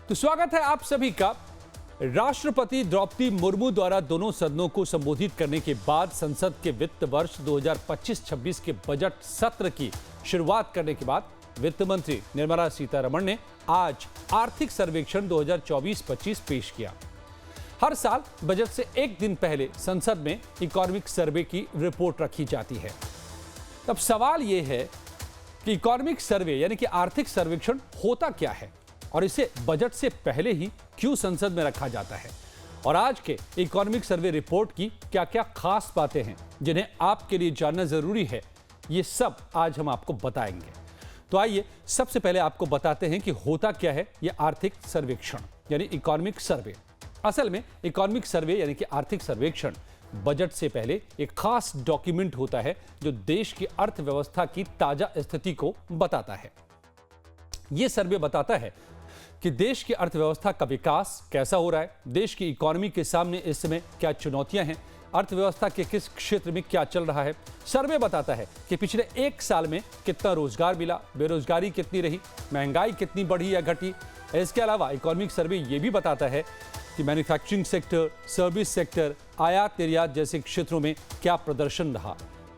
तो स्वागत है आप सभी का। राष्ट्रपति द्रौपदी मुर्मू द्वारा दोनों सदनों को संबोधित करने के बाद संसद के वित्त वर्ष 2025-26 के बजट सत्र की शुरुआत करने के बाद वित्त मंत्री निर्मला सीतारमण ने आज आर्थिक सर्वेक्षण 2024-25 पेश किया। हर साल बजट से एक दिन पहले संसद में इकोनॉमिक सर्वे की रिपोर्ट रखी जाती है। अब सवाल यह है कि इकोनॉमिक सर्वे यानी कि आर्थिक सर्वेक्षण होता क्या है और इसे बजट से पहले ही क्यों संसद में रखा जाता है, और आज के इकोनॉमिक सर्वे रिपोर्ट की क्या क्या खास बातें हैं जिन्हें आपके लिए जानना जरूरी है, ये सब आज हम आपको बताएंगे। तो आइए सबसे पहले आपको बताते हैं कि होता क्या है यह आर्थिक सर्वेक्षण यानी इकोनॉमिक सर्वे। असल में इकोनॉमिक सर्वे यानी कि आर्थिक सर्वेक्षण बजट से पहले एक खास डॉक्यूमेंट होता है जो देश की अर्थव्यवस्था की ताजा स्थिति को बताता है। यह सर्वे बताता है कि देश की अर्थव्यवस्था का विकास कैसा हो रहा है, देश की इकोनॉमी के सामने इस समय क्या चुनौतियां हैं, अर्थव्यवस्था के किस क्षेत्र में क्या चल रहा है। सर्वे बताता है कि पिछले एक साल में कितना रोजगार मिला, बेरोजगारी कितनी रही, महंगाई कितनी बढ़ी या घटी। इसके अलावा इकोनॉमिक सर्वे ये भी बताता है कि मैन्युफैक्चरिंग सेक्टर, सर्विस सेक्टर, आयात निर्यात जैसे क्षेत्रों में क्या प्रदर्शन रहा।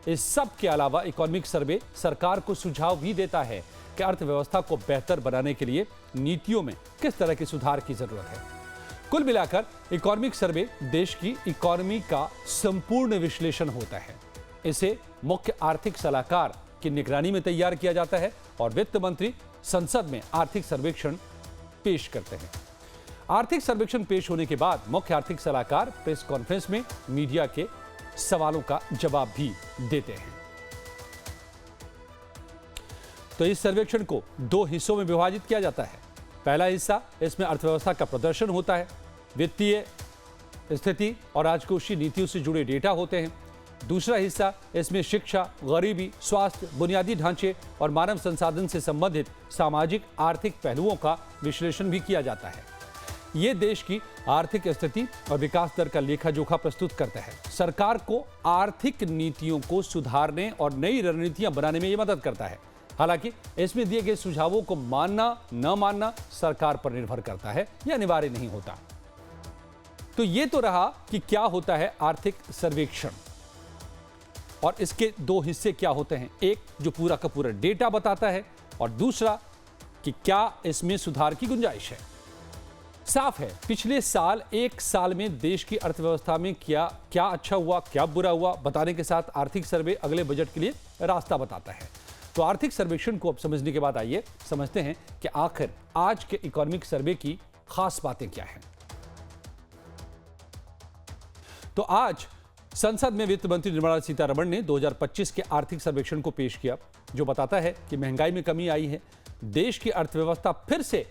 इस सब के अलावा इकोनॉमिक सर्वे सरकार को सुझाव भी देता है कि अर्थव्यवस्था को बेहतर बनाने के लिए नीतियों में किस तरह के सुधार की जरूरत है। कुल मिलाकर इकोनॉमिक सर्वे देश की इकोनॉमी का संपूर्ण विश्लेषण होता है। इसे मुख्य आर्थिक सलाहकार की निगरानी में तैयार किया जाता है और वित्त मंत्री संसद में आर्थिक सर्वेक्षण पेश करते हैं। आर्थिक सर्वेक्षण पेश होने के बाद मुख्य आर्थिक सलाहकार प्रेस कॉन्फ्रेंस में मीडिया के सवालों का जवाब भी देते हैं। तो इस सर्वेक्षण को दो हिस्सों में विभाजित किया जाता है। पहला हिस्सा, इसमें अर्थव्यवस्था का प्रदर्शन होता है, वित्तीय स्थिति और राजकोषीय नीतियों से जुड़े डेटा होते हैं। दूसरा हिस्सा, इसमें शिक्षा, गरीबी, स्वास्थ्य, बुनियादी ढांचे और मानव संसाधन से संबंधित सामाजिक आर्थिक पहलुओं का विश्लेषण भी किया जाता है। ये देश की आर्थिक स्थिति और विकास दर का लेखा जोखा प्रस्तुत करता है। सरकार को आर्थिक नीतियों को सुधारने और नई रणनीतियां बनाने में ये मदद करता है। हालांकि इसमें दिए गए सुझावों को मानना न मानना सरकार पर निर्भर करता है, यह अनिवार्य नहीं होता। तो ये तो रहा कि क्या होता है आर्थिक सर्वेक्षण और इसके दो हिस्से क्या होते हैं, एक जो पूरा का पूरा डेटा बताता है और दूसरा कि क्या इसमें सुधार की गुंजाइश है। साफ है, पिछले साल एक साल में देश की अर्थव्यवस्था में क्या अच्छा हुआ, क्या बुरा हुआ बताने के साथ आर्थिक सर्वे अगले बजट के लिए रास्ता बताता है। तो आर्थिक सर्वेक्षण को अब समझने के बाद आइए समझते हैं कि आखिर आज के इकोनॉमिक सर्वे की खास बातें क्या हैं। तो आज संसद में वित्त मंत्री निर्मला सीतारमण ने 2025 के आर्थिक सर्वेक्षण को पेश किया, जो बताता है कि महंगाई में कमी आई है, देश की अर्थव्यवस्था फिर से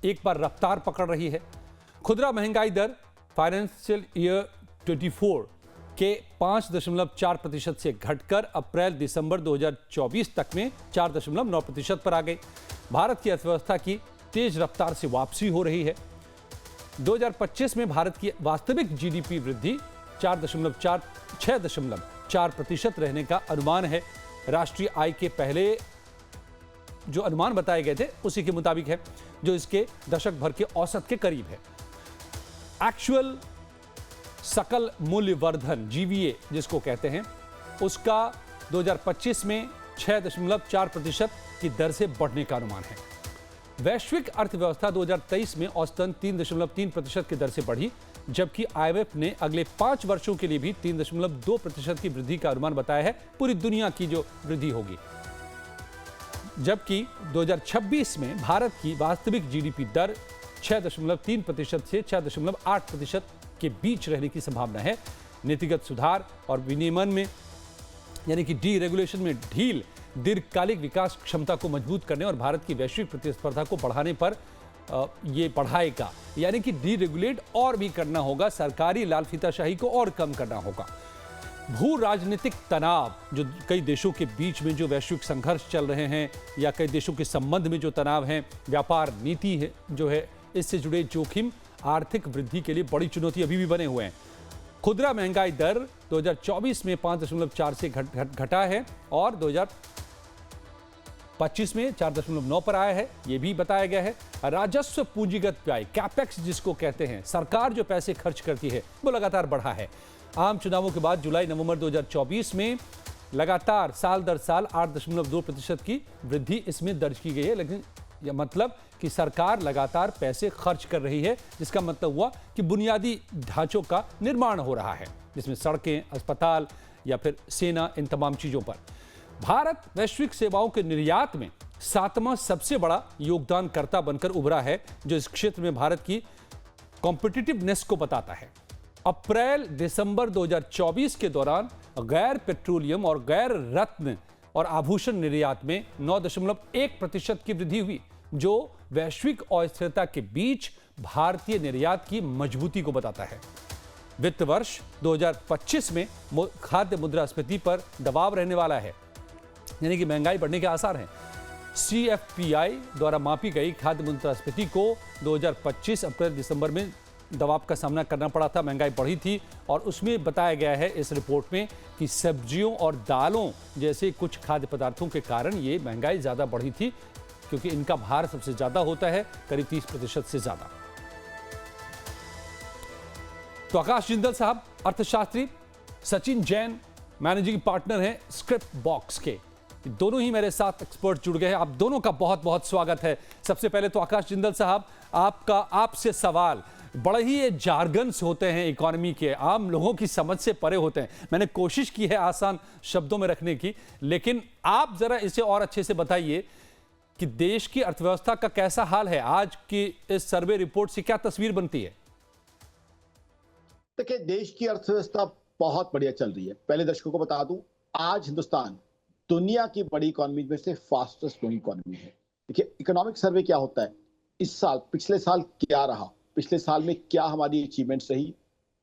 एक बार रफ्तार पकड़ रही है। खुदरा महंगाई दर फाइनेंशियल ईयर 24 के 5.4% से घटकर अप्रैल दिसंबर 2024 तक में 4.9% पर आ गई। भारत की अर्थव्यवस्था की तेज रफ्तार से वापसी हो रही है। 2025 में भारत की वास्तविक जीडीपी वृद्धि 6.4% रहने का अनुमान है। राष्ट्रीय आय के पहले जो अनुमान बताए गए थे उसी के मुताबिक है, जो इसके दशक भर के औसत के करीब है। एक्चुअल सकल मूल्य वर्धन जीवीए जिसको कहते हैं, उसका 2025 में 6.4% की दर से बढ़ने का अनुमान है। वैश्विक अर्थव्यवस्था 2023 में औसतन 3.3% की दर से बढ़ी, जबकि आईएमएफ ने अगले 5 वर्षों के लिए भी 3.2% की वृद्धि का अनुमान बताया है, पूरी दुनिया की जो वृद्धि होगी। जबकि 2026 में भारत की वास्तविक जीडीपी दर 6.3% से 6.8% के बीच रहने की संभावना है। नीतिगत सुधार और विनियमन में यानी कि डीरेगुलेशन में ढील दीर्घकालिक विकास क्षमता को मजबूत करने और भारत की वैश्विक प्रतिस्पर्धा को बढ़ाने पर ये बढ़ाएगा। यानी कि डीरेगुलेट और भी करना होगा, सरकारी लाल फीताशाही को और कम करना होगा। भू राजनीतिक तनाव, जो कई देशों के बीच में जो वैश्विक संघर्ष चल रहे हैं या कई देशों के संबंध में जो तनाव है, व्यापार नीति है जो है, इससे जुड़े जोखिम आर्थिक वृद्धि के लिए बड़ी चुनौती अभी भी बने हुए हैं। खुदरा महंगाई दर 2024 में 5.4 से घटा है और 25 में 4.9 पर आया है, यह भी बताया गया है। राजस्व पूंजीगत व्यय कैपेक्स जिसको कहते हैं, सरकार जो पैसे खर्च करती है वो लगातार बढ़ा है। आम चुनावों के बाद जुलाई नवंबर 2024 में लगातार साल दर साल 8.2% की वृद्धि इसमें दर्ज की गई है। लेकिन यह मतलब कि सरकार लगातार पैसे खर्च कर रही है, जिसका मतलब हुआ कि बुनियादी ढांचों का निर्माण हो रहा है, जिसमें सड़कें, अस्पताल या फिर सेना, इन तमाम चीजों पर। भारत वैश्विक सेवाओं के निर्यात में 7वां सबसे बड़ा योगदानकर्ता बनकर उभरा है, जो इस क्षेत्र में भारत की कॉम्पिटिटिवनेस को बताता है। अप्रैल दिसंबर 2024 के दौरान गैर पेट्रोलियम और गैर रत्न और आभूषण निर्यात में 9.1% की वृद्धि हुई, जो वैश्विक अस्थिरता के बीच भारतीय निर्यात की मजबूती को बताता है। वित्त वर्ष 2025 में खाद्य मुद्रास्फीति पर दबाव रहने वाला है, यानी कि महंगाई बढ़ने के आसार हैं। CFPI द्वारा मापी गई खाद्य मुद्रास्फीति को 2025 अप्रैल दिसंबर में दबाव का सामना करना पड़ा था, महंगाई बढ़ी थी। और उसमें बताया गया है इस रिपोर्ट में कि सब्जियों और दालों जैसे कुछ खाद्य पदार्थों के कारण ये महंगाई ज़्यादा बढ़ी थी, क्योंकि इनका भार सबसे ज़्यादा होता है, करीब 30% से ज़्यादा। तो आकाश जिंदल साहब अर्थशास्त्री, सचिन जैन मैनेजिंग पार्टनर हैं स्क्रिप्ट बॉक्स के, दोनों ही मेरे साथ एक्सपर्ट जुड़ गए हैं। आप दोनों का बहुत बहुत स्वागत है। सबसे पहले तो आकाश जिंदल साहब, आपसे सवाल, बड़े ही ये जार्गन्स होते हैं इकोनॉमी के, आम लोगों की समझ से परे होते हैं। मैंने कोशिश की है आसान शब्दों में रखने की, लेकिन आप जरा इसे और अच्छे से बताइए कि देश की अर्थव्यवस्था का कैसा हाल है। आज की इस सर्वे रिपोर्ट से क्या तस्वीर बनती है? देखिए, देश की अर्थव्यवस्था बहुत बढ़िया चल रही है। पहले दर्शकों को बता दूं, आज हिंदुस्तान दुनिया की बड़ी इकोनॉमी में से फास्टेस्ट ग्रोइंग इकोनॉमी है। देखिए, इकोनॉमिक सर्वे क्या होता है, इस साल, पिछले साल क्या रहा, पिछले साल में क्या हमारी अचीवमेंट्स रही,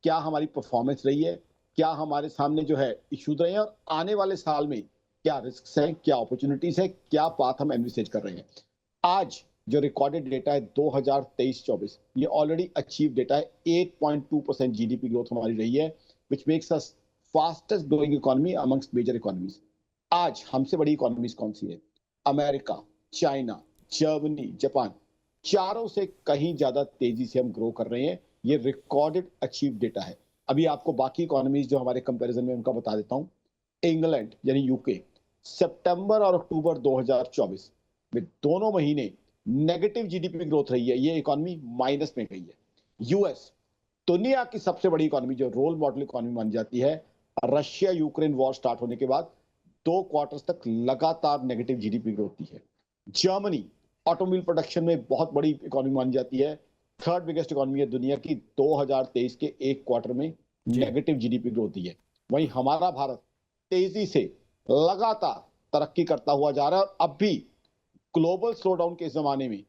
क्या हमारी परफॉर्मेंस रही है, क्या हमारे सामने जो है इश्यूज रहे हैं, और आने वाले साल में क्या रिस्क हैं, क्या अपॉर्चुनिटीज है, क्या पाथ हम एनविसेज कर रहे हैं। आज जो रिकॉर्डेड डेटा है 2023-24, ये ऑलरेडी अचीव डेटा है। 8.2% जीडीपी ग्रोथ हमारी रही है, which makes us fastest growing economy amongst major economies. आज हमसे बड़ी इकोनॉमीज कौन सी है? अमेरिका, चाइना, जर्मनी, जापान, चारों से कहीं ज्यादा तेजी से हम ग्रो कर रहे हैं। ये रिकॉर्डेड अचीव डेटा है। अभी आपको बाकी इकोनॉमीज जो हमारे कंपैरिजन में उनका बता देता हूं। इंग्लैंड यानी यूके, सितंबर और अक्टूबर 2024 में दोनों महीने नेगेटिव जीडीपी ग्रोथ रही है, ये इकोनॉमी माइनस में गई है। यूएस, दुनिया की सबसे बड़ी इकोनॉमी जो रोल मॉडल इकोनॉमी मानी जाती है, रशिया यूक्रेन वॉर स्टार्ट होने के बाद 2 क्वार्टर्स तक लगातार नेगेटिव जीडीपी ग्रोथ दी है। जर्मनी ऑटोमोबाइल प्रोडक्शन में बहुत बड़ी इकोनॉमी मानी जाती है, 3rd बिगेस्ट इकोनॉमी है दुनिया की, 2023 के 1 क्वार्टर में नेगेटिव जीडीपी ग्रोथ दी है। वहीं हमारा भारत तेजी से लगातार तरक्की करता हुआ जा रहा है। और अब भी ग्लोबल स्लोडाउन के जमाने में,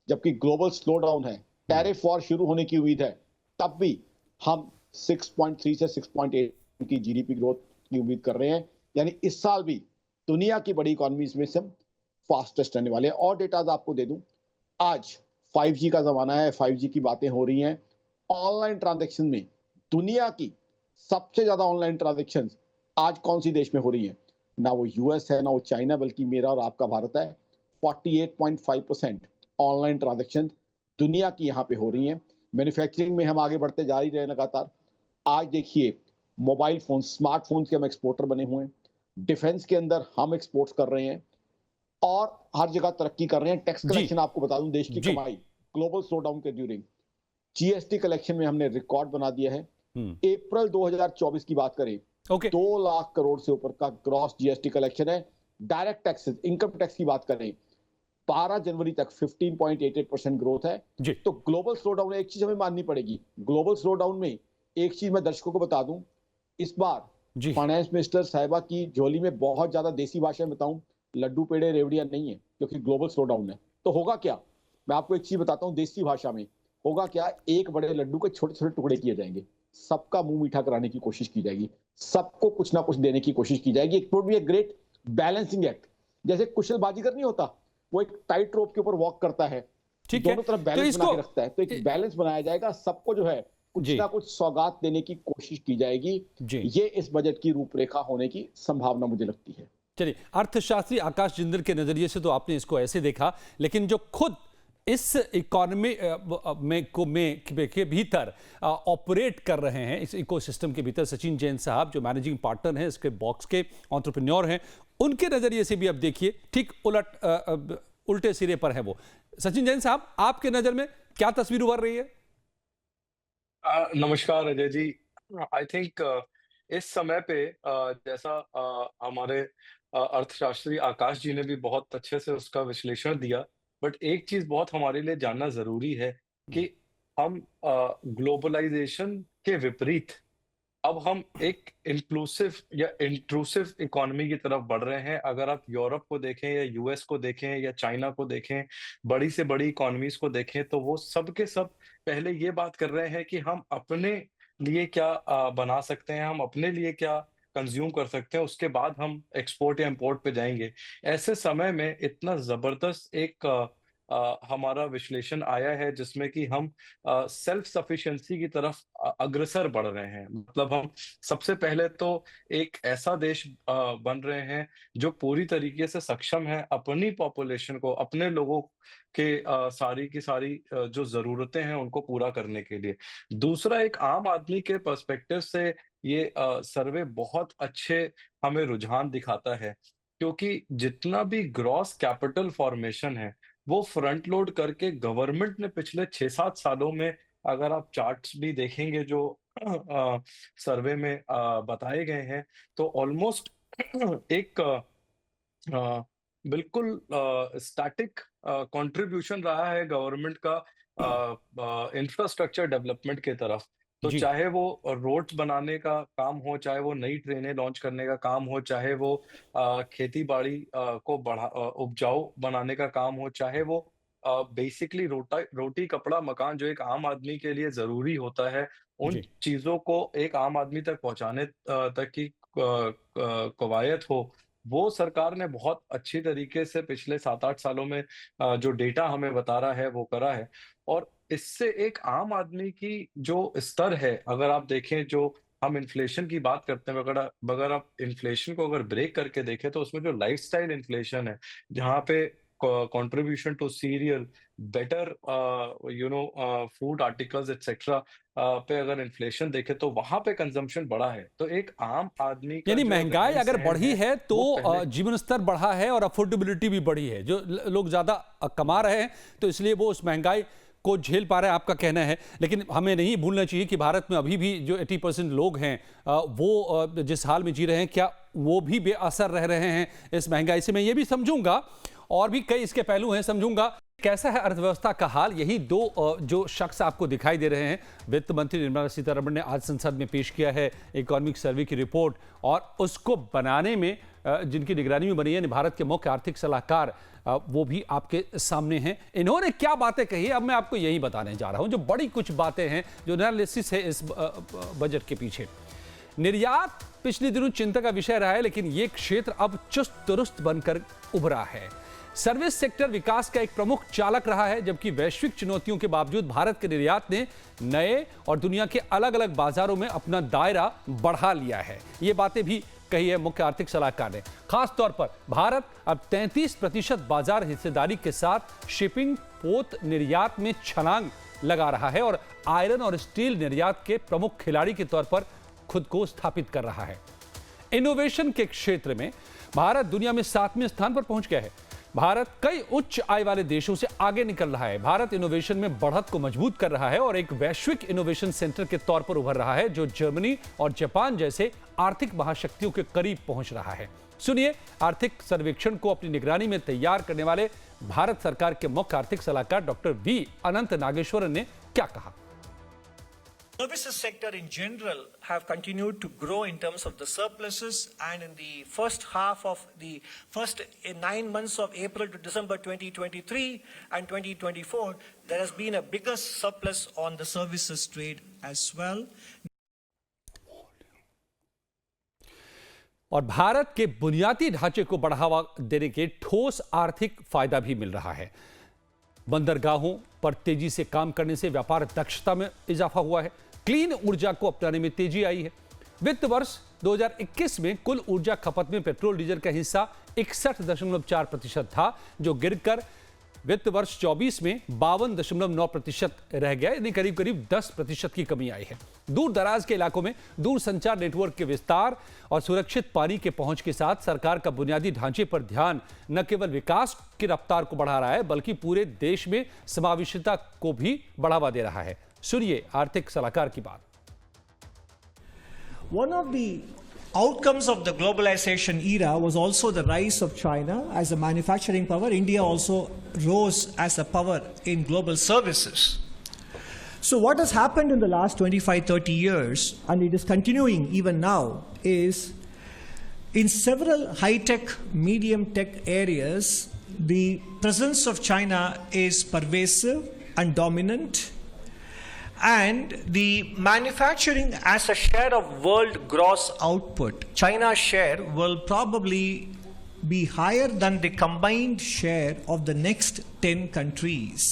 जबकि ग्लोबल स्लोडाउन है, टैरिफ वॉर शुरू होने की उम्मीद है, तब भी हम 6.3 से 6.8 की जीडीपी ग्रोथ की उम्मीद कर रहे हैं। यानी इस साल भी दुनिया की बड़ी इकोनॉमीज में से फास्टेस्ट रहने वाले हैं। और डेटा आपको दे दूं, आज 5G का जमाना है, 5G की बातें हो रही हैं। ऑनलाइन ट्रांजैक्शन में दुनिया की सबसे ज्यादा ऑनलाइन ट्रांजैक्शन आज कौन सी देश में हो रही है? ना वो यूएस है, ना वो चाइना, बल्कि मेरा और आपका भारत है। 48.5% ऑनलाइन ट्रांजैक्शन दुनिया की यहाँ पे हो रही हैं। मैन्युफैक्चरिंग में हम आगे बढ़ते जा ही रहे हैं लगातार। आज देखिए, मोबाइल फोन, स्मार्टफोन के हम एक्सपोर्टर बने हुए हैं, डिफेंस के अंदर हम एक्सपोर्ट्स कर रहे हैं, और हर जगह तरक्की कर रहे हैं। टैक्स कलेक्शन आपको बता दूं, देश की कमाई ग्लोबल स्लोडाउन के ड्यूरिंग जीएसटी कलेक्शन में हमने रिकॉर्ड बना दिया है। अप्रैल 2024 की बात करें, 2 लाख करोड़ से ऊपर का ग्रॉस जीएसटी कलेक्शन है। डायरेक्ट टैक्सेस, इनकम टैक्स की बात करें, 12 जनवरी तक 15.88% ग्रोथ है। तो ग्लोबल स्लोडाउन, एक चीज हमें माननी पड़ेगी, ग्लोबल स्लोडाउन में एक चीज मैं दर्शकों को बता दूं, इस बार फाइनेंस मिनिस्टर साहिबा की झोली में बहुत ज्यादा देसी भाषा में बताऊं, लड्डू पेड़े रेवड़िया नहीं है, क्योंकि ग्लोबल स्लोडाउन है। तो होगा क्या, मैं आपको एक चीज बताता हूं देसी भाषा में, होगा क्या, एक बड़े लड्डू के छोटे छोटे टुकड़े किए जाएंगे, सबका मुंह मीठा कराने की कोशिश की जाएगी, सबको कुछ ना कुछ देने की कोशिश की जाएगी। It would be a great balancing act. जैसे कुशल बाजीगर नहीं होता, वो एक टाइट रोप के ऊपर वॉक करता है, दोनों तरफ बैलेंस बना के रखता है, तो एक बैलेंस बनाया जाएगा, सबको जो है कुछ ना कुछ सौगात देने की कोशिश की जाएगी। ये इस बजट की रूपरेखा होने की संभावना मुझे लगती है। चलिए, अर्थशास्त्री आकाश जिंदल के नजरिए से तो आपने इसको ऐसे देखा, लेकिन जो खुद इस इकोनॉमी के भीतर ऑपरेट कर रहे हैं, इस इकोसिस्टम के भीतर, सचिन जैन साहब जो मैनेजिंग पार्टनर हैं इसके बॉक्स के, एंटरप्रेन्योर हैं, उनके नजरिए से भी अब देखिए ठीक उल्टे सिरे पर है वो। सचिन जैन साहब, आपके नजर में क्या तस्वीर उभर रही है? नमस्कार अजय जी। आई थिंक इस समय पे जैसा हमारे अर्थशास्त्री आकाश जी ने भी बहुत अच्छे से उसका विश्लेषण दिया, बट एक चीज बहुत हमारे लिए जानना जरूरी है कि हम ग्लोबलाइजेशन के विपरीत अब हम एक इंक्लूसिव या इंट्रूसिव इकोनॉमी की तरफ बढ़ रहे हैं। अगर आप यूरोप को देखें या यूएस को देखें या चाइना को देखें, बड़ी से बड़ी इकोनॉमीज को देखें, तो वो सब के सब पहले ये बात कर रहे हैं कि हम अपने लिए क्या बना सकते हैं, हम अपने लिए क्या कंज्यूम कर सकते हैं, उसके बाद हम एक्सपोर्ट या इंपोर्ट पे जाएंगे। ऐसे समय में इतना जबरदस्त एक हमारा विश्लेषण आया है जिसमें कि हम सेल्फ सफिशिएंसी की तरफ अग्रसर बढ़ रहे हैं। मतलब हम सबसे पहले तो एक ऐसा देश बन रहे हैं जो पूरी तरीके से सक्षम है अपनी पॉपुलेशन को, अपने लोगों के सारी की सारी जो जरूरतें हैं उनको पूरा करने के लिए। दूसरा, एक आम आदमी के पर्सपेक्टिव से ये सर्वे बहुत अच्छे हमें रुझान दिखाता है, क्योंकि जितना भी ग्रॉस कैपिटल फॉर्मेशन है वो फ्रंट लोड करके गवर्नमेंट ने पिछले 6-7 सालों में, अगर आप चार्ट्स भी देखेंगे जो सर्वे में बताए गए हैं, तो ऑलमोस्ट एक बिल्कुल स्टैटिक कंट्रीब्यूशन रहा है गवर्नमेंट का इंफ्रास्ट्रक्चर डेवलपमेंट की तरफ। तो जी। चाहे वो रोड्स बनाने का काम हो, चाहे वो नई ट्रेनें लॉन्च करने का काम हो, चाहे वो खेती बाड़ी को उपजाऊ बनाने का काम हो, चाहे वो बेसिकली रोटी कपड़ा मकान जो एक आम आदमी के लिए जरूरी होता है, उन जी। चीजों को एक आम आदमी तक पहुंचाने तक की कवायद हो, वो सरकार ने बहुत अच्छी तरीके से पिछले 7-8 सालों में जो डेटा हमें बता रहा है वो करा है। और इससे एक आम आदमी की जो स्तर है, अगर आप देखें, जो हम इन्फ्लेशन की बात करते हैं, अगर आप इन्फ्लेशन को अगर ब्रेक करके देखें तो उसमें जो लाइफस्टाइल इन्फ्लेशन है, जहाँ पे contribution to cereal, better food articles etcetera पे अगर इन्फ्लेशन देखे तो वहां पे कंजम्पशन बढ़ा है। तो एक आम आदमी का यानी जो महंगाई रहन अगर सहन बढ़ी है तो वो पहले जीवन स्तर बढ़ा है और अफोर्डेबिलिटी भी बढ़ी है। जो लोग ज्यादा कमा रहे हैं तो इसलिए वो उस महंगाई को झेल पा रहे हैं, आपका कहना है। लेकिन हमें नहीं भूलना चाहिए कि भारत में अभी भी जो 80% लोग हैं वो जिस हाल में जी रहे हैं, क्या वो भी बेअसर रह रहे हैं इस महंगाई से? मैं ये भी समझूंगा, और भी कई इसके पहलू हैं, समझूंगा कैसा है अर्थव्यवस्था का हाल। यही दो जो शख्स आपको दिखाई दे रहे हैं, वित्त मंत्री निर्मला सीतारमण ने आज संसद में पेश किया है इकोनॉमिक सर्वे की रिपोर्ट, और उसको बनाने में जिनकी निगरानी में बनी है भारत के मुख्य आर्थिक सलाहकार, वो भी आपके सामने हैं। इन्होंने क्या बातें कही अब मैं आपको यही बताने जा रहा हूं, जो बड़ी कुछ बातें हैं, जो एनालिसिस है इस बजट के पीछे। निर्यात पिछले दिनों चिंता का विषय रहा है, लेकिन यह क्षेत्र अब चुस्त दुरुस्त बनकर उभरा है। सर्विस सेक्टर विकास का एक प्रमुख चालक रहा है, जबकि वैश्विक चुनौतियों के बावजूद भारत के निर्यात ने नए और दुनिया के अलग अलग बाजारों में अपना दायरा बढ़ा लिया है। ये बातें भी कही है मुख्य आर्थिक सलाहकार ने। खास तौर पर भारत अब 33% बाजार हिस्सेदारी के साथ शिपिंग, पोत निर्यात में छलांग लगा रहा है और आयरन और स्टील निर्यात के प्रमुख खिलाड़ी के तौर पर खुद को स्थापित कर रहा है। इनोवेशन के क्षेत्र में भारत दुनिया में 7वें स्थान पर पहुंच गया है। भारत कई उच्च आय वाले देशों से आगे निकल रहा है। भारत इनोवेशन में बढ़त को मजबूत कर रहा है और एक वैश्विक इनोवेशन सेंटर के तौर पर उभर रहा है, जो जर्मनी और जापान जैसे आर्थिक महाशक्तियों के करीब पहुंच रहा है। सुनिए आर्थिक सर्वेक्षण को अपनी निगरानी में तैयार करने वाले भारत सरकार के मुख्य आर्थिक सलाहकार डॉक्टर वी अनंत नागेश्वरन ने क्या कहा। Services sector in general have continued to grow in terms of the surpluses, and in the first half of the first 9 months of April to December 2023 and 2024, there has been a bigger surplus on the services trade as well. और भारत के बुनियादी ढांचे को बढ़ावा देने के ठोस आर्थिक फायदा भी मिल रहा है। बंदरगाहों पर तेजी से काम करने से व्यापार दक्षता में इजाफा हुआ है। क्लीन ऊर्जा को अपनाने में तेजी आई है। वित्त वर्ष 2021 में कुल ऊर्जा खपत में पेट्रोल डीजल का हिस्सा 61.4% था, जो गिरकर वित्त वर्ष 24 में 52.9% रह गया, यानी करीब करीब 10% की कमी आई है। दूर दराज के इलाकों में दूरसंचार नेटवर्क के विस्तार और सुरक्षित पानी के पहुंच के साथ सरकार का बुनियादी ढांचे पर ध्यान न केवल विकास की रफ्तार को बढ़ा रहा है, बल्कि पूरे देश में समावेशिता को भी बढ़ावा दे रहा है। सुनिए आर्थिक सलाहकार की बात। One of the outcomes of the globalization era was also the rise of China as a manufacturing power. India also rose as a power in global services. So what has happened in the last 25-30 years, and it is continuing even now, is in several high-tech, medium-tech areas, the presence of China is pervasive and dominant. And the manufacturing as a share of world gross output, China's share will probably be higher than the combined share of the next 10 countries.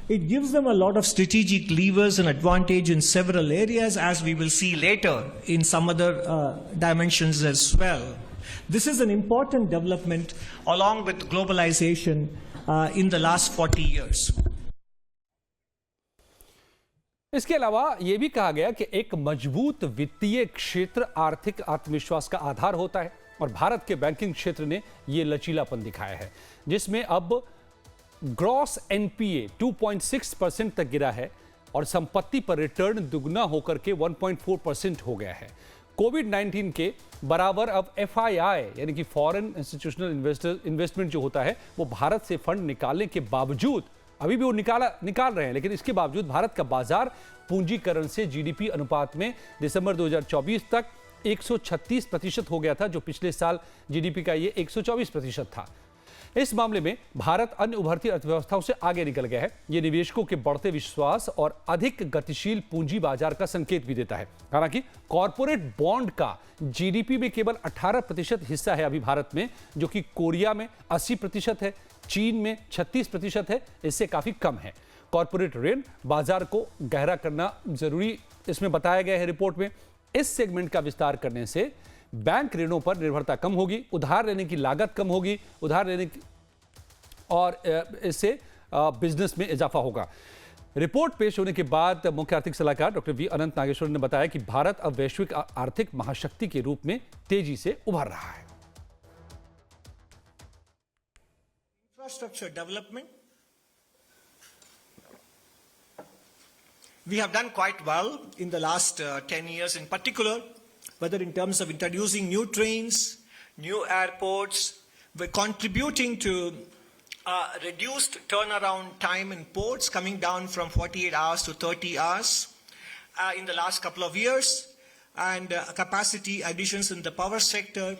It gives them a lot of strategic levers and advantage in several areas, as we will see later in some other dimensions as well. This is an important development along with globalization in the last 40 years. इसके अलावा यह भी कहा गया कि एक मजबूत वित्तीय क्षेत्र आर्थिक आत्मविश्वास का आधार होता है, और भारत के बैंकिंग क्षेत्र ने यह लचीलापन दिखाया है, जिसमें अब ग्रॉस एनपीए 2.6% तक गिरा है और संपत्ति पर रिटर्न दुगना होकर के 1.4% हो गया है। कोविड-19 के बराबर अब एफआईआई यानी कि फॉरेन इंस्टीट्यूशनल इन्वेस्टमेंट जो होता है, वो भारत से फंड निकालने के बावजूद, अभी भी वो निकाल रहे हैं, लेकिन इसके बावजूद भारत का बाजार पूंजीकरण से जीडीपी अनुपात में दिसंबर 2024 तक 136% हो गया था, जो पिछले साल जीडीपी का ये 124% था। इस मामले में भारत अन्य उभरती अर्थव्यवस्थाओं से आगे निकल गया है। ये निवेशकों के बढ़ते विश्वास और अधिक गतिशील पूंजी बाजार का संकेत भी देता है। हालांकि कॉर्पोरेट बॉन्ड का जीडीपी में केवल 18% हिस्सा है अभी भारत में, जो कि कोरिया में 80% है, चीन में 36% है, इससे काफी कम है। कॉर्पोरेट ऋण बाजार को गहरा करना जरूरी इसमें बताया गया है रिपोर्ट में। इस सेगमेंट का विस्तार करने से बैंक ऋणों पर निर्भरता कम होगी, उधार लेने की लागत कम होगी, उधार लेने की, और इससे बिजनेस में इजाफा होगा। रिपोर्ट पेश होने के बाद मुख्य आर्थिक सलाहकार डॉक्टर वी अनंत नागेश्वर ने बताया कि भारत अब वैश्विक आर्थिक महाशक्ति के रूप में तेजी से उभर रहा है। Infrastructure development, we have done quite well in the last 10 years in particular, whether in terms of introducing new trains, new airports. We're contributing to reduced turnaround time in ports, coming down from 48 hours to 30 hours in the last couple of years, and capacity additions in the power sector.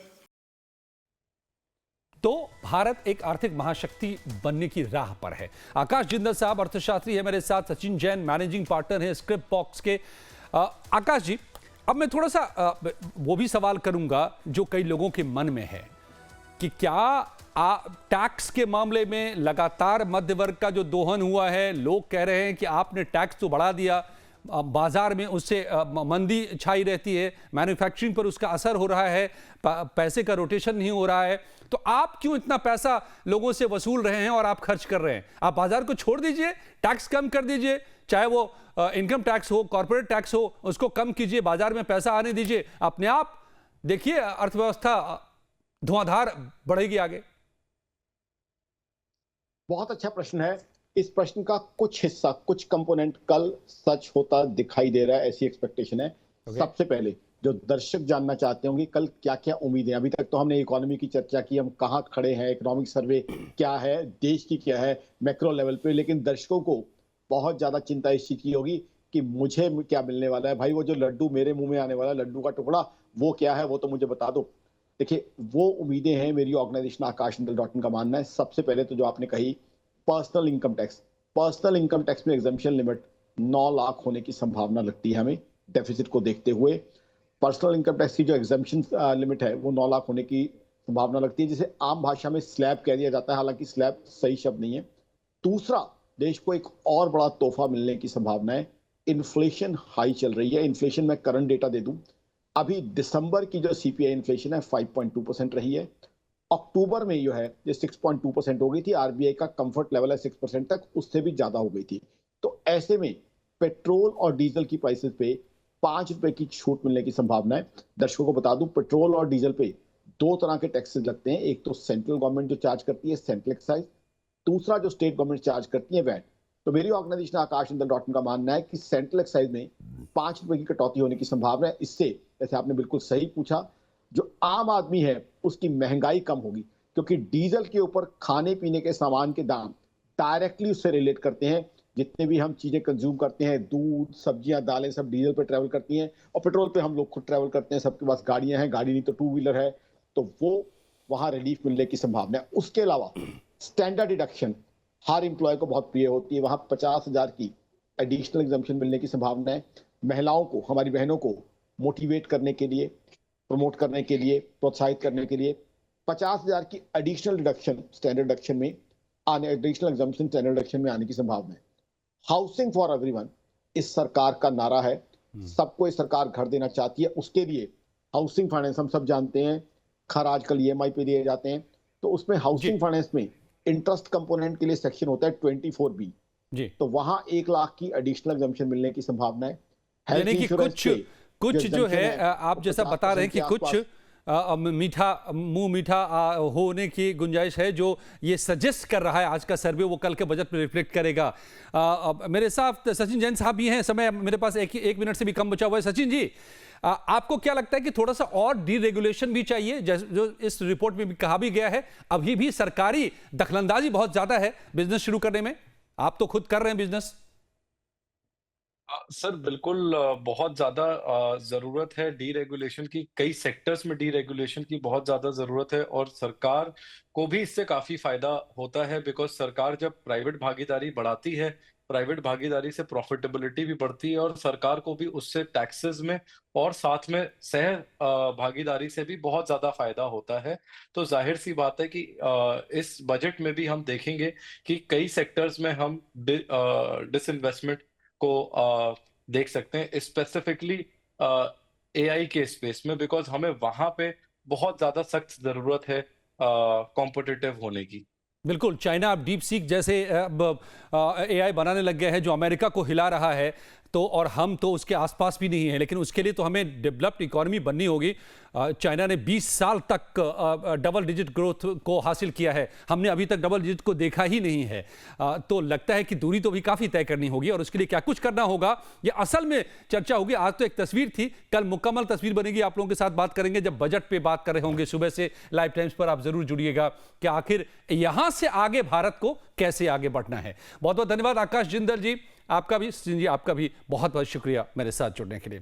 तो भारत एक आर्थिक महाशक्ति बनने की राह पर है। आकाश जिंदल साहब अर्थशास्त्री है मेरे साथ, सचिन जैन मैनेजिंग पार्टनर है स्क्रिप्ट बॉक्स के। आकाश जी, अब मैं थोड़ा सा वो भी सवाल करूंगा जो कई लोगों के मन में है कि क्या टैक्स के मामले में लगातार मध्य वर्ग का जो दोहन हुआ है, लोग कह रहे हैं कि आपने टैक्स तो बढ़ा दिया, बाजार में उससे मंदी छाई रहती है, मैन्युफैक्चरिंग पर उसका असर हो रहा है, पैसे का रोटेशन नहीं हो रहा है, तो आप क्यों इतना पैसा लोगों से वसूल रहे हैं और आप खर्च कर रहे हैं? आप बाजार को छोड़ दीजिए, टैक्स कम कर दीजिए, चाहे वो इनकम टैक्स हो, कॉर्पोरेट टैक्स हो, उसको कम कीजिए, बाजार में पैसा आने दीजिए, अपने आप देखिए अर्थव्यवस्था धुआंधार बढ़ेगी आगे। बहुत अच्छा प्रश्न है। इस प्रश्न का कुछ हिस्सा, कुछ कंपोनेंट कल सच होता दिखाई दे रहा है, ऐसी एक्सपेक्टेशन है। सबसे पहले जो दर्शक जानना चाहते होंगे कल क्या क्या उम्मीदें, अभी तक तो हमने इकोनॉमी की चर्चा की, हम कहाँ खड़े हैं, इकोनॉमिक सर्वे क्या है, देश की क्या है मैक्रो लेवल पे, लेकिन दर्शकों को बहुत ज्यादा चिंता इस चीज की होगी कि मुझे क्या मिलने वाला है। भाई वो जो लड्डू मेरे मुंह में आने वाला लड्डू का टुकड़ा वो क्या है, वो तो मुझे बता दो। देखिए वो उम्मीदें हैं मेरी ऑर्गेनाइजेशन आकाशजिंदल.in का मानना है। सबसे पहले तो जो आपने कही पर्सनल इनकम टैक्स में एग्जम्पशन लिमिट 9 लाख होने की संभावना लगती है हमें डेफिसिट को देखते हुए। पर्सनल इनकम टैक्स की जो एग्जम्पशन लिमिट है वो 9 लाख होने की संभावना लगती है, जिसे आम भाषा में स्लैब कह दिया जाता है, हालांकि स्लैब सही शब्द नहीं है। दूसरा, देश को एक और बड़ा तोहफा मिलने की संभावना है। इन्फ्लेशन हाई चल रही है। इन्फ्लेशन में करंट डेटा दे दूं अभी दिसंबर की जो सीपीआई इन्फ्लेशन है 5.2% रही है। अक्टूबर में जो है ये 6.2% हो गई थी। आरबीआई का कंफर्ट लेवल है 6% तक, उससे भी ज्यादा हो गई थी। तो ऐसे में पेट्रोल और डीजल की प्राइसेस पे 5 रुपए की छूट मिलने की संभावना है। दर्शकों को बता दूं, पेट्रोल और डीजल पे दो तरह के टैक्सेस लगते हैं। एक तो सेंट्रल गवर्नमेंट जो चार्ज करती है, सेंट्रल एक्साइज। दूसरा जो स्टेट गवर्नमेंट चार्ज करती है, वैट। तो मेरी ऑर्गेनाइजेशन आकाशनंदन.in का मानना है कि सेंट्रल एक्साइज में 5 रुपए की कटौती होने की संभावना है। इससे, जैसे आपने बिल्कुल सही पूछा, जो आम आदमी है उसकी महंगाई कम होगी, क्योंकि डीजल के ऊपर खाने पीने के सामान के दाम डायरेक्टली उससे रिलेट करते हैं। जितने भी हम चीजें कंज्यूम करते हैं, दूध, सब्जियां, दालें, सब डीजल पे ट्रेवल करती हैं। और पेट्रोल पे हम लोग खुद ट्रेवल करते हैं, सबके पास गाड़ियां हैं, गाड़ी नहीं तो टू व्हीलर है, तो वो वहां रिलीफ मिलने की संभावना है। उसके अलावा स्टैंडर्ड डिडक्शन हर एम्प्लॉय को बहुत प्रिय होती है। वहां 50,000 की एडिशनल एग्जम्पशन मिलने की संभावना है। महिलाओं को, हमारी बहनों को मोटिवेट करने के लिए, प्रमोट करने के लिए, प्रोत्साहित करने के लिए 50,000 की एडिशनल डिडक्शन स्टैंडर्ड डिडक्शन में आने, एडिशनल एग्जम्पशन स्टैंडर्ड डिडक्शन में आने की संभावना है। हाउसिंग फॉर एवरीवन इस सरकार का नारा है। सबको इस सरकार घर देना चाहती है। उसके लिए हाउसिंग फाइनेंस, हम सब जानते हैं, घर आजकल ईएमआई पे दिए जाते हैं, तो उसमें हाउसिंग फाइनेंस में इंटरेस्ट कंपोनेंट के लिए सेक्शन होता है 24B जी। तो वहां 1 लाख की एडिशनल एग्जम्पशन मिलने की संभावना है। हेल्थ यानी कि इंश्योरेंस कुछ पे कुछ जो है exemption है, आप वो जैसा बता रहे हैं 50% कि के कुछ आसपास। मीठा मुंह मीठा होने की गुंजाइश है, जो ये सजेस्ट कर रहा है आज का सर्वे, वो कल के बजट में रिफ्लेक्ट करेगा। मेरे साथ सचिन जैन साहब भी हैं। समय मेरे पास एक मिनट से भी कम बचा हुआ है। सचिन जी, आपको क्या लगता है कि थोड़ा सा और डीरेगुलेशन भी चाहिए, जो इस रिपोर्ट में भी कहा भी गया है? अभी भी सरकारी दखलंदाजी बहुत ज्यादा है बिजनेस शुरू करने में। आप तो खुद कर रहे हैं बिजनेस। सर बिल्कुल, बहुत ज़्यादा ज़रूरत है डीरेगुलेशन की। कई सेक्टर्स में डीरेगुलेशन की बहुत ज़्यादा ज़रूरत है और सरकार को भी इससे काफ़ी फ़ायदा होता है, बिकॉज़ सरकार जब प्राइवेट भागीदारी बढ़ाती है, प्राइवेट भागीदारी से प्रॉफिटेबिलिटी भी बढ़ती है और सरकार को भी उससे टैक्सेस में और साथ में भागीदारी से भी बहुत ज़्यादा फ़ायदा होता है। तो ज़ाहिर-सी बात है कि इस बजट में भी हम देखेंगे कि कई सेक्टर्स में हम डिसइन्वेस्टमेंट को देख सकते हैं, स्पेसिफिकली एआई के स्पेस में, बिकॉज़ हमें वहाँ पे बहुत ज़्यादा सख्त ज़रूरत है कॉम्पिटिटिव होने की। बिल्कुल, चाइना अब डीप सीक जैसे अब एआई बनाने लग गया है, जो अमेरिका को हिला रहा है। तो और हम तो उसके आसपास भी नहीं है, लेकिन उसके लिए तो हमें डेवलप्ड इकोनॉमी बननी होगी। चाइना ने 20 साल तक डबल डिजिट ग्रोथ को हासिल किया है, हमने अभी तक डबल डिजिट को देखा ही नहीं है। तो लगता है कि दूरी तो भी काफ़ी तय करनी होगी, और उसके लिए क्या कुछ करना होगा, ये असल में चर्चा होगी। आज तो एक तस्वीर थी, कल मुकम्मल तस्वीर बनेगी। आप लोगों के साथ बात करेंगे जब बजट पे बात कर रहे होंगे सुबह से। लाइव टाइम्स पर आप जरूर जुड़िएगा कि आखिर यहां से आगे भारत को कैसे आगे बढ़ना है। बहुत बहुत धन्यवाद आकाश जिंदल जी, आपका भी, सचिन जी आपका भी बहुत बहुत शुक्रिया मेरे साथ जुड़ने के लिए।